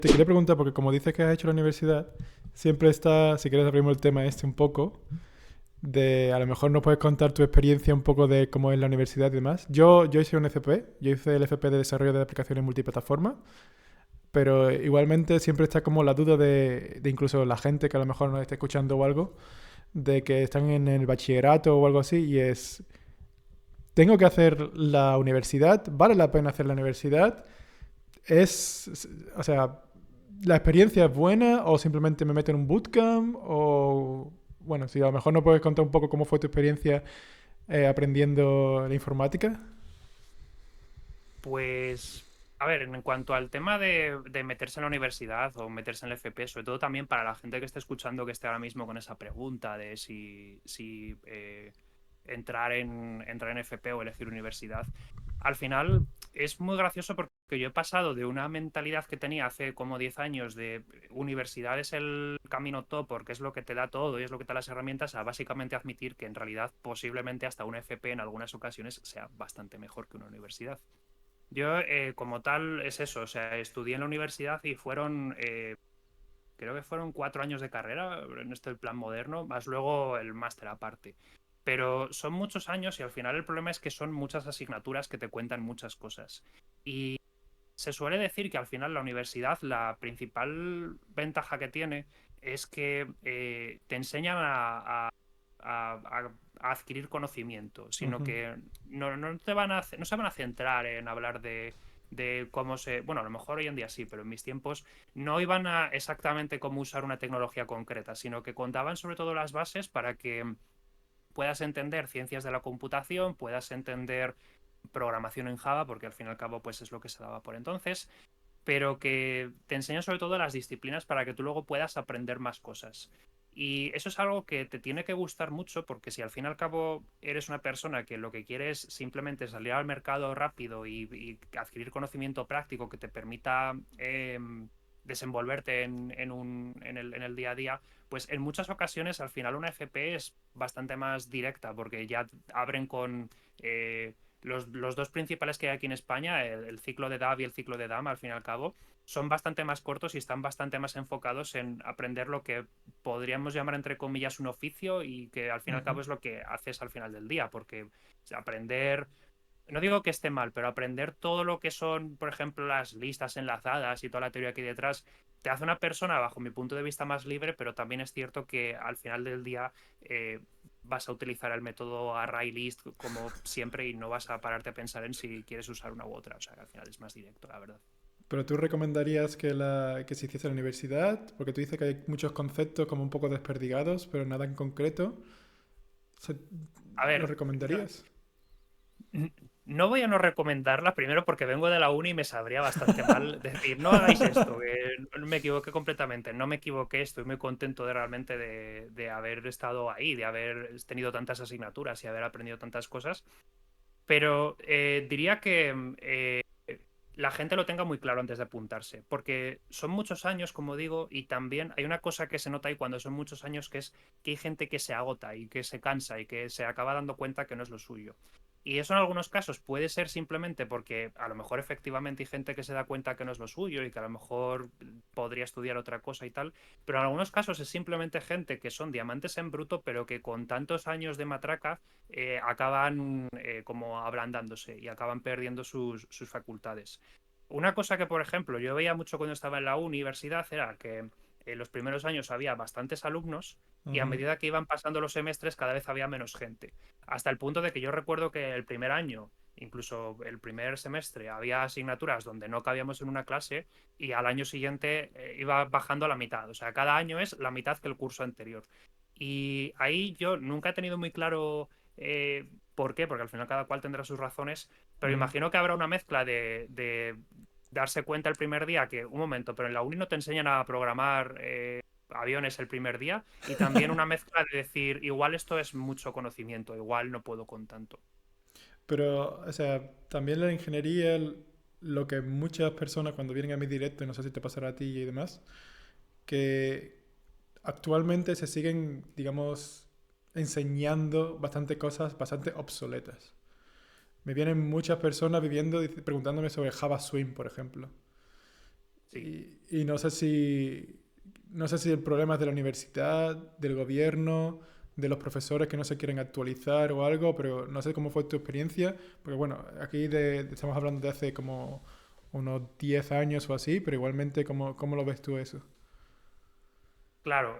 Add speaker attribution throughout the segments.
Speaker 1: Te quería preguntar, porque como dices que has hecho la universidad, siempre está, si quieres abrimos el tema este un poco, de a lo mejor nos puedes contar tu experiencia un poco de cómo es la universidad y demás. Yo hice un FP, yo hice el FP de Desarrollo de Aplicaciones Multiplataforma, pero igualmente siempre está como la duda de incluso la gente que a lo mejor nos esté escuchando o algo, de que están en el bachillerato o algo así, y es, ¿tengo que hacer la universidad? ¿Vale la pena hacer la universidad? O sea, ¿la experiencia es buena o simplemente me meto en un bootcamp? O, bueno, si a lo mejor no puedes contar un poco cómo fue tu experiencia aprendiendo la informática.
Speaker 2: Pues, a ver, en cuanto al tema de meterse en la universidad o meterse en el FP, sobre todo también para la gente que esté escuchando, que esté ahora mismo con esa pregunta de si entrar en FP o elegir universidad, al final es muy gracioso porque yo he pasado de una mentalidad que tenía hace como 10 años de universidad es el camino top porque es lo que te da todo y es lo que te da las herramientas, a básicamente admitir que en realidad posiblemente hasta una FP en algunas ocasiones sea bastante mejor que una universidad. Yo, como tal, es eso, o sea, estudié en la universidad y creo que fueron 4 años de carrera en este plan moderno, más luego el máster aparte. Pero son muchos años y al final el problema es que son muchas asignaturas que te cuentan muchas cosas. Y se suele decir que al final la universidad, la principal ventaja que tiene es que te enseñan a adquirir conocimiento, sino
Speaker 1: Ujú.
Speaker 2: que no te van no se van a centrar en hablar de cómo se. Bueno, a lo mejor hoy en día sí, pero en mis tiempos no iban a exactamente cómo usar una tecnología concreta, sino que contaban sobre todo las bases para que puedas entender ciencias de la computación, puedas entender programación en Java, porque al fin y al cabo pues es lo que se daba por entonces, pero que te enseña sobre todo las disciplinas para que tú luego puedas aprender más cosas. Y eso es algo que te tiene que gustar mucho porque si al fin y al cabo eres una persona que lo que quiere es simplemente salir al mercado rápido y adquirir conocimiento práctico que te permita desenvolverte en el día a día, pues en muchas ocasiones al final una FP es bastante más directa porque ya abren con los dos principales que hay aquí en España, el ciclo de DAV y el ciclo de DAM, al fin y al cabo, son bastante más cortos y están bastante más enfocados en aprender lo que podríamos llamar, entre comillas, un oficio y que al fin y al cabo
Speaker 1: Ujú.
Speaker 2: es lo que haces al final del día, porque aprender, no digo que esté mal, pero aprender todo lo que son, por ejemplo, las listas enlazadas y toda la teoría que hay detrás, te hace una persona, bajo mi punto de vista, más libre, pero también es cierto que al final del día eh, vas a utilizar el método ArrayList como siempre y no vas a pararte a pensar en si quieres usar una u otra. O sea, que al final es más directo, la verdad.
Speaker 1: Pero tú recomendarías que se hiciese en la universidad, porque tú dices que hay muchos conceptos como un poco desperdigados, pero nada en concreto. Se-
Speaker 2: A
Speaker 1: ¿Lo
Speaker 2: ver,
Speaker 1: recomendarías?
Speaker 2: no voy a no recomendarla, primero porque vengo de la uni y me sabría bastante mal decir, no hagáis esto, que me equivoqué completamente. No me equivoqué, estoy muy contento de realmente de haber estado ahí, de haber tenido tantas asignaturas y haber aprendido tantas cosas. Pero diría que la gente lo tenga muy claro antes de apuntarse, porque son muchos años, como digo, y también hay una cosa que se nota ahí cuando son muchos años, que es que hay gente que se agota y que se cansa y que se acaba dando cuenta que no es lo suyo. Y eso en algunos casos puede ser simplemente porque a lo mejor efectivamente hay gente que se da cuenta que no es lo suyo y que a lo mejor podría estudiar otra cosa y tal, pero en algunos casos es simplemente gente que son diamantes en bruto, pero que con tantos años de matraca acaban como ablandándose y acaban perdiendo sus facultades. Una cosa que, por ejemplo, yo veía mucho cuando estaba en la universidad era que en los primeros años había bastantes alumnos y a
Speaker 1: Ujú.
Speaker 2: medida que iban pasando los semestres cada vez había menos gente. Hasta el punto de que yo recuerdo que el primer año, incluso el primer semestre, había asignaturas donde no cabíamos en una clase y al año siguiente iba bajando a la mitad. O sea, cada año es la mitad que el curso anterior. Y ahí yo nunca he tenido muy claro por qué, porque al final cada cual tendrá sus razones, pero
Speaker 1: Ujú.
Speaker 2: imagino que habrá una mezcla de darse cuenta el primer día que, un momento, pero en la uni no te enseñan a programar aviones el primer día, y también una mezcla de decir, igual esto es mucho conocimiento, igual no puedo con tanto.
Speaker 1: Pero, o sea, también la ingeniería, lo que muchas personas cuando vienen a mi directo, y no sé si te pasará a ti y demás, que actualmente se siguen, digamos, enseñando bastante cosas bastante obsoletas. Me vienen muchas personas viviendo preguntándome sobre Java Swing, por ejemplo.
Speaker 2: Sí.
Speaker 1: Y no sé si el problema es de la universidad, del gobierno, de los profesores que no se quieren actualizar o algo, pero no sé cómo fue tu experiencia, porque bueno, aquí estamos hablando de hace como unos 10 años o así, pero igualmente, ¿cómo lo ves tú eso?
Speaker 2: Claro,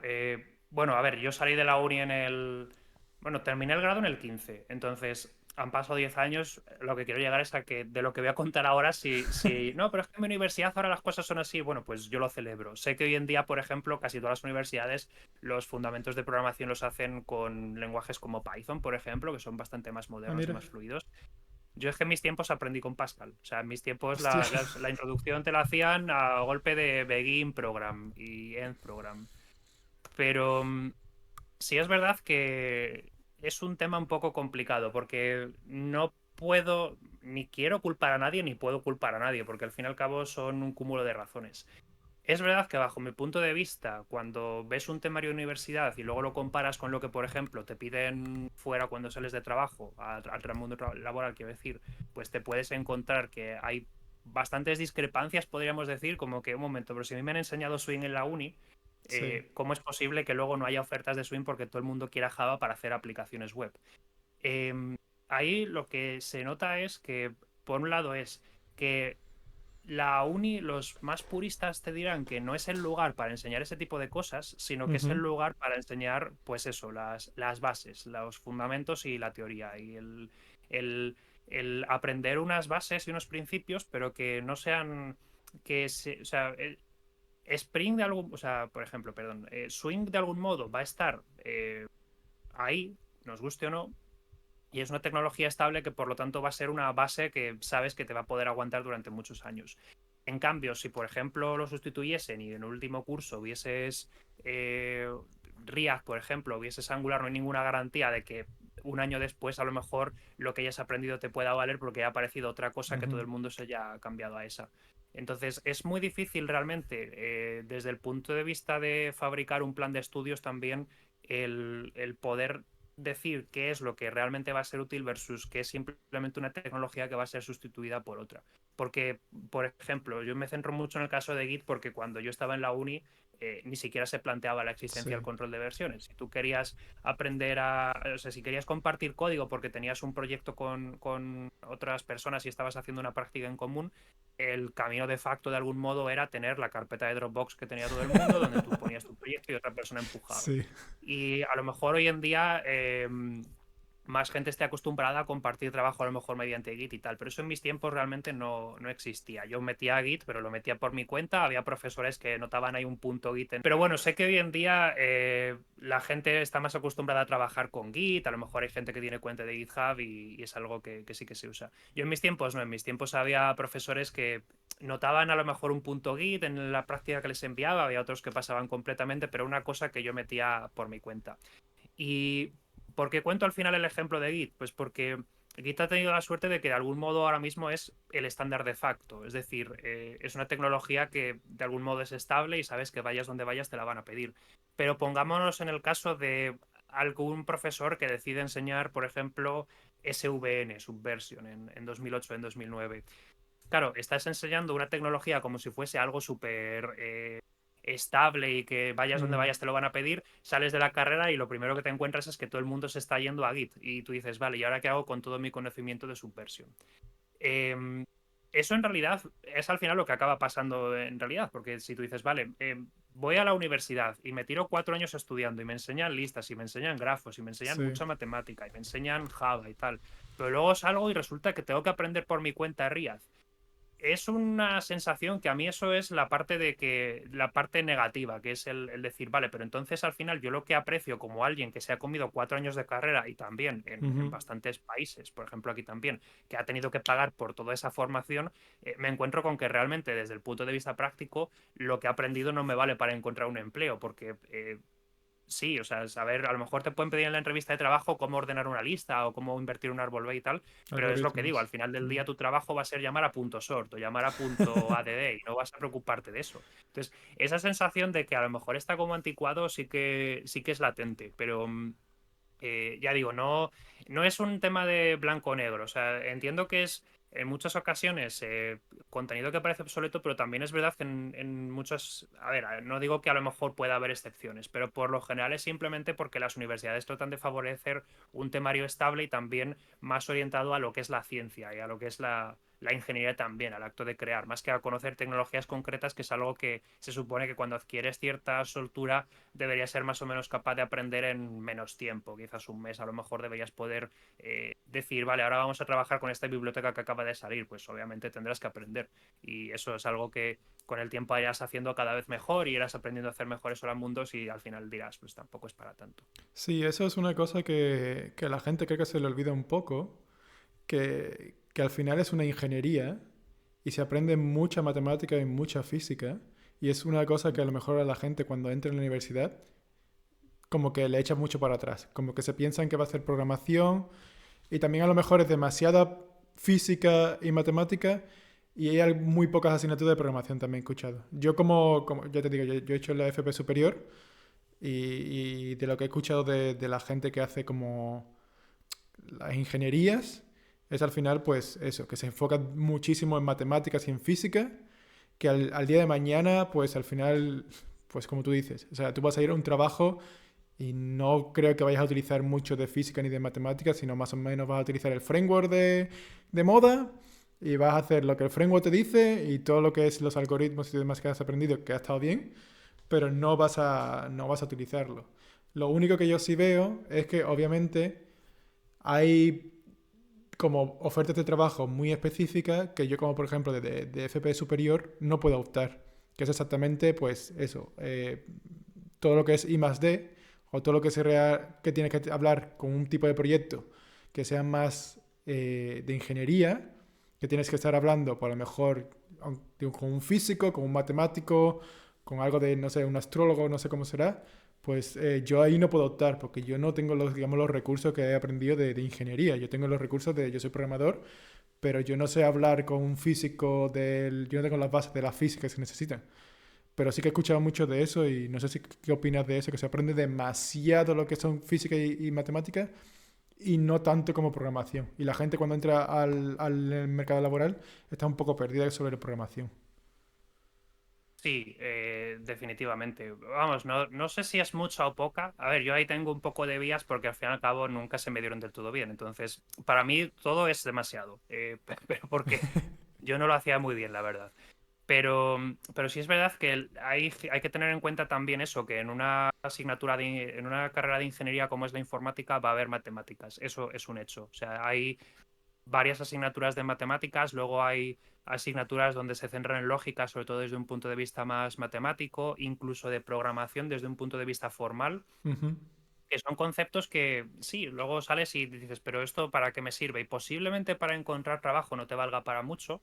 Speaker 2: bueno, a ver, yo salí de la uni bueno, terminé el grado en el 15, entonces han pasado 10 años, lo que quiero llegar es a que de lo que voy a contar ahora, no, pero es que en mi universidad ahora las cosas son así, bueno, pues yo lo celebro. Sé que hoy en día, por ejemplo, casi todas las universidades los fundamentos de programación los hacen con lenguajes como Python, por ejemplo, que son bastante más
Speaker 1: Ah,
Speaker 2: modernos y
Speaker 1: mira.
Speaker 2: más fluidos. Yo es que en mis tiempos aprendí con Pascal. O sea, en mis tiempos
Speaker 1: Hostia.
Speaker 2: la introducción te la hacían a golpe de begin program y end program. Pero sí es verdad que es un tema un poco complicado porque no puedo ni quiero culpar a nadie ni puedo culpar a nadie porque al fin y al cabo son un cúmulo de razones. Es verdad que bajo mi punto de vista, cuando ves un temario de universidad y luego lo comparas con lo que, por ejemplo, te piden fuera cuando sales de trabajo, al mundo laboral, quiero decir, pues te puedes encontrar que hay bastantes discrepancias, podríamos decir, como que un momento, pero si a mí me han enseñado Swing en la uni,
Speaker 1: Sí.
Speaker 2: ¿cómo es posible que luego no haya ofertas de Swing porque todo el mundo quiera Java para hacer aplicaciones web? Em, Ahí lo que se nota es que, por un lado, es que la uni, los más puristas te dirán que no es el lugar para enseñar ese tipo de cosas, sino que es el
Speaker 1: Ujú.
Speaker 2: lugar para enseñar, pues eso, las bases, los fundamentos y la teoría. Y el, el aprender unas bases y unos principios, pero que no sean, o sea, Spring de algún, o sea, por ejemplo, perdón, Swing de algún modo va a estar ahí, nos guste o no, y es una tecnología estable que por lo tanto va a ser una base que sabes que te va a poder aguantar durante muchos años. En cambio, si por ejemplo lo sustituyesen y en el último curso hubieses eh, React, por ejemplo, hubieses Angular, no hay ninguna garantía de que un año después a lo mejor lo que hayas aprendido te pueda valer porque ha aparecido otra cosa que todo
Speaker 1: Ujú.
Speaker 2: el mundo se haya cambiado a esa. Entonces es muy difícil realmente, desde el punto de vista de fabricar un plan de estudios también, el poder decir qué es lo que realmente va a ser útil versus qué es simplemente una tecnología que va a ser sustituida por otra. Porque, por ejemplo, yo me centro mucho en el caso de Git porque cuando yo estaba en la uni ni siquiera se planteaba la existencia del
Speaker 1: Sí.
Speaker 2: control de versiones. Si tú querías o sea, si querías compartir código porque tenías un proyecto con otras personas y estabas haciendo una práctica en común, el camino de facto de algún modo era tener la carpeta de Dropbox que tenía todo el mundo, donde tú ponías tu proyecto y otra persona empujaba.
Speaker 1: Sí.
Speaker 2: Y a lo mejor hoy en día más gente esté acostumbrada a compartir trabajo a lo mejor mediante Git y tal, pero eso en mis tiempos realmente no existía. Yo metía Git, pero lo metía por mi cuenta, había profesores que notaban ahí un punto Git. Pero bueno, sé que hoy en día la gente está más acostumbrada a trabajar con Git, a lo mejor hay gente que tiene cuenta de GitHub y es algo que sí que se usa. Yo en mis tiempos no, en mis tiempos había profesores que notaban a lo mejor un punto Git en la práctica que les enviaba, había otros que pasaban completamente, pero una cosa que yo metía por mi cuenta. ¿Y por qué cuento al final el ejemplo de Git? Pues porque Git ha tenido la suerte de que de algún modo ahora mismo es el estándar de facto. Es decir, es una tecnología que de algún modo es estable y sabes que vayas donde vayas te la van a pedir. Pero pongámonos en el caso de algún profesor que decide enseñar, por ejemplo, SVN, Subversion, en 2008, en 2009. Claro, estás enseñando una tecnología como si fuese algo súper estable y que vayas donde
Speaker 1: Mm.
Speaker 2: vayas te lo van a pedir, sales de la carrera y lo primero que te encuentras es que todo el mundo se está yendo a Git y tú dices, vale, ¿y ahora qué hago con todo mi conocimiento de Subversion? Eh, Eso en realidad es al final lo que acaba pasando en realidad, porque si tú dices, vale, voy a la universidad y me tiro 4 años estudiando y me enseñan listas y me enseñan grafos y me enseñan
Speaker 1: Sí.
Speaker 2: mucha matemática y me enseñan Java y tal, pero luego salgo y resulta que tengo que aprender por mi cuenta React. Es una sensación que a mí eso es la parte negativa, que es el decir, vale, pero entonces al final yo lo que aprecio como alguien que se ha comido 4 años de carrera y también en
Speaker 1: Ujú.
Speaker 2: bastantes países, por ejemplo aquí también, que ha tenido que pagar por toda esa formación, me encuentro con que realmente desde el punto de vista práctico lo que he aprendido no me vale para encontrar un empleo, porque sí, o sea, saber, a lo mejor te pueden pedir en la entrevista de trabajo cómo ordenar una lista o cómo invertir un árbol B y tal, pero es lo que digo, al
Speaker 1: Algoritmos.
Speaker 2: final del
Speaker 1: Mm.
Speaker 2: día tu trabajo va a ser llamar a punto sort o llamar a punto ADD y no vas a preocuparte de eso. Entonces, esa sensación de que a lo mejor está como anticuado sí que es latente, pero ya digo, no es un tema de blanco o negro. O sea, entiendo que es en muchas ocasiones contenido que parece obsoleto, pero también es verdad que en muchos, a ver, no digo que a lo mejor pueda haber excepciones, pero por lo general es simplemente porque las universidades tratan de favorecer un temario estable y también más orientado a lo que es la ciencia y a lo que es la ingeniería también, al acto de crear, más que a conocer tecnologías concretas, que es algo que se supone que cuando adquieres cierta soltura deberías ser más o menos capaz de aprender en menos tiempo, quizás un mes, a lo mejor deberías poder decir, vale, ahora vamos a trabajar con esta biblioteca que acaba de salir, pues obviamente tendrás que aprender. Y eso es algo que con el tiempo irás haciendo cada vez mejor y irás aprendiendo a hacer mejores mundos y al final dirás, pues tampoco es para tanto.
Speaker 1: Sí, eso es una cosa que a la gente creo que se le olvida un poco, que al final es una ingeniería y se aprende mucha matemática y mucha física. Y es una cosa que a lo mejor a la gente cuando entra en la universidad como que le echa mucho para atrás. Como que se piensan que va a hacer programación y también a lo mejor es demasiada física y matemática y hay muy pocas asignaturas de programación también he escuchado. Yo como ya te digo, yo he hecho la FP superior y de lo que he escuchado de la gente que hace como las ingenierías, es al final pues eso, que se enfoca muchísimo en matemáticas y en física, que al día de mañana pues al final, pues como tú dices, o sea, tú vas a ir a un trabajo y no creo que vayas a utilizar mucho de física ni de matemáticas, sino más o menos vas a utilizar el framework de moda y vas a hacer lo que el framework te dice y todo lo que es los algoritmos y demás que has aprendido, que ha estado bien, pero no vas a utilizarlo. Lo único que yo sí veo es que obviamente hay como ofertas de trabajo muy específicas que yo como por ejemplo de FP superior no puedo optar, que es exactamente pues eso, todo lo que es I más D o todo lo que, que tienes que hablar con un tipo de proyecto que sea más de ingeniería, que tienes que estar hablando por lo mejor con un físico, con un matemático, con algo de, no sé, un astrólogo, no sé cómo será, pues yo ahí no puedo optar porque yo no tengo los, digamos, los recursos que he aprendido de ingeniería. Yo tengo los recursos de, yo soy programador, pero yo no sé hablar con un físico del, yo no tengo las bases de la física que se necesitan. Pero sí que he escuchado mucho de eso y no sé si qué opinas de eso, que se aprende demasiado lo que son física y matemáticas y no tanto como programación. Y la gente cuando entra al mercado laboral está un poco perdida sobre la programación.
Speaker 2: Sí, definitivamente. Vamos, no sé si es mucha o poca. A ver, yo ahí tengo un poco de vías porque al fin y al cabo nunca se me dieron del todo bien. Entonces, para mí todo es demasiado. Pero porque yo no lo hacía muy bien, la verdad. Pero sí es verdad que hay que tener en cuenta también eso, que en una asignatura en una carrera de ingeniería como es la informática va a haber matemáticas. Eso es un hecho. O sea, hay varias asignaturas de matemáticas, luego hay asignaturas donde se centran en lógica, sobre todo desde un punto de vista más matemático, incluso de programación desde un punto de vista formal,
Speaker 1: Ujú.
Speaker 2: que son conceptos que sí, luego sales y dices, pero esto para qué me sirve y posiblemente para encontrar trabajo no te valga para mucho,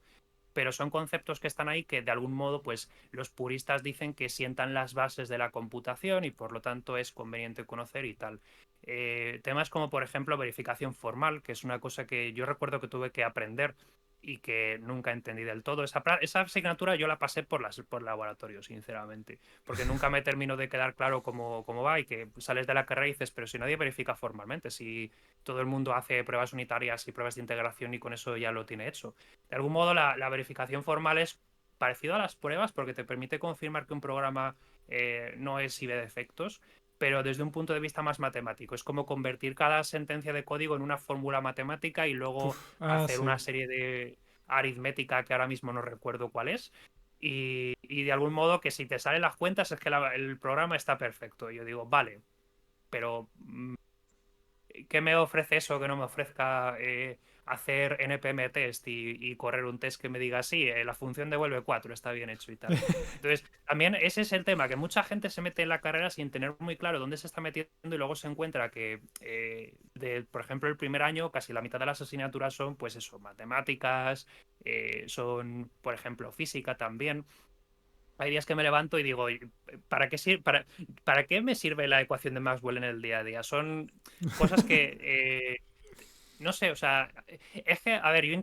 Speaker 2: pero son conceptos que están ahí que de algún modo pues los puristas dicen que sientan las bases de la computación y por lo tanto es conveniente conocer y tal. Temas como por ejemplo verificación formal, que es una cosa que yo recuerdo que tuve que aprender y que nunca entendí del todo. Esa asignatura yo la pasé por laboratorio, sinceramente, porque nunca me terminó de quedar claro cómo va y que sales de la carrera y dices, pero si nadie verifica formalmente, si todo el mundo hace pruebas unitarias y pruebas de integración y con eso ya lo tiene hecho. De algún modo, la verificación formal es parecido a las pruebas porque te permite confirmar que un programa no es y ve defectos, pero desde un punto de vista más matemático. Es como convertir cada sentencia de código en una fórmula matemática y luego
Speaker 1: Puf, ah,
Speaker 2: hacer
Speaker 1: sí.
Speaker 2: una serie de aritmética que ahora mismo no recuerdo cuál es. Y de algún modo que si te salen las cuentas es que el programa está perfecto. Y yo digo, vale, pero ¿qué me ofrece eso que no me ofrezca hacer npm test y correr un test que me diga, sí, la función devuelve 4 está bien hecho y tal? Entonces, también ese es el tema, que mucha gente se mete en la carrera sin tener muy claro dónde se está metiendo y luego se encuentra que, por ejemplo, el primer año casi la mitad de las asignaturas son, pues eso, matemáticas, son, por ejemplo, física también. Hay días que me levanto y digo, ¿para qué, para qué me sirve la ecuación de Maxwell en el día a día? Son cosas que no sé, o sea, es que, a ver, yo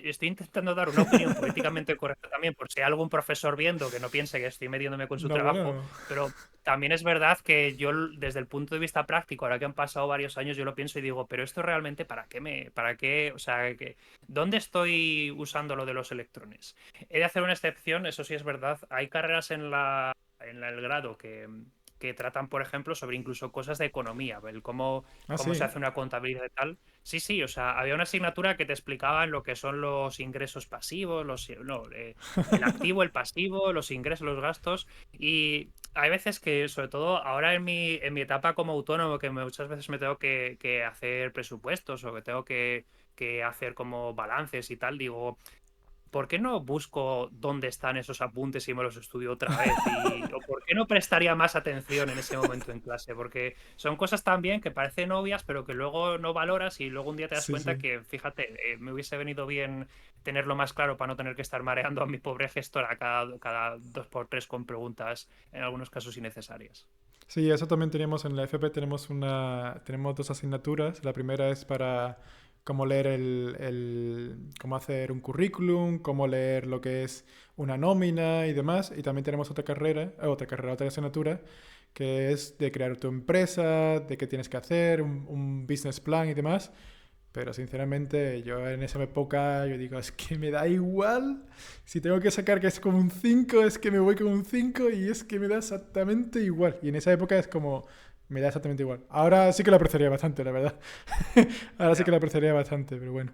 Speaker 2: estoy intentando dar una opinión políticamente correcta también, por si hay algún profesor viendo que no piense que estoy metiéndome con su
Speaker 1: No,
Speaker 2: trabajo,
Speaker 1: bueno.
Speaker 2: pero también es verdad que yo, desde el punto de vista práctico, ahora que han pasado varios años, yo lo pienso y digo, pero esto realmente, para qué, o sea, ¿dónde estoy usando lo de los electrones? He de hacer una excepción, eso sí es verdad, hay carreras el grado que tratan, por ejemplo, sobre incluso cosas de economía, el
Speaker 1: Ah,
Speaker 2: cómo se
Speaker 1: sí.
Speaker 2: hace una contabilidad y tal. Sí, sí, o sea, había una asignatura que te explicaba lo que son los ingresos pasivos, no, el activo, el pasivo, los ingresos, los gastos. Y hay veces que, sobre todo ahora en mi etapa como autónomo, que muchas veces me tengo que hacer presupuestos o que tengo que hacer como balances y tal, digo, ¿por qué no busco dónde están esos apuntes y me los estudio otra vez? ¿O por qué no prestaría más atención en ese momento en clase? Porque son cosas también que parecen obvias, pero que luego no valoras y luego un día te das
Speaker 1: Sí,
Speaker 2: cuenta
Speaker 1: sí.
Speaker 2: que, fíjate, me hubiese venido bien tenerlo más claro para no tener que estar mareando a mi pobre gestora cada dos por tres con preguntas, en algunos casos innecesarias.
Speaker 1: Sí, eso también teníamos en la FP, tenemos dos asignaturas. La primera es para cómo leer cómo hacer un currículum, cómo leer lo que es una nómina y demás. Y también tenemos otra asignatura, que es de crear tu empresa, de qué tienes que hacer, un business plan y demás. Pero sinceramente, yo en esa época, yo digo, es que me da igual. Si tengo que sacar que es como un 5 es que me voy con un 5 y es que me da exactamente igual. Y en esa época es como, me da exactamente igual. Ahora sí que lo apreciaría bastante, la verdad. Ahora sí que
Speaker 2: Ya.
Speaker 1: lo apreciaría bastante, pero bueno.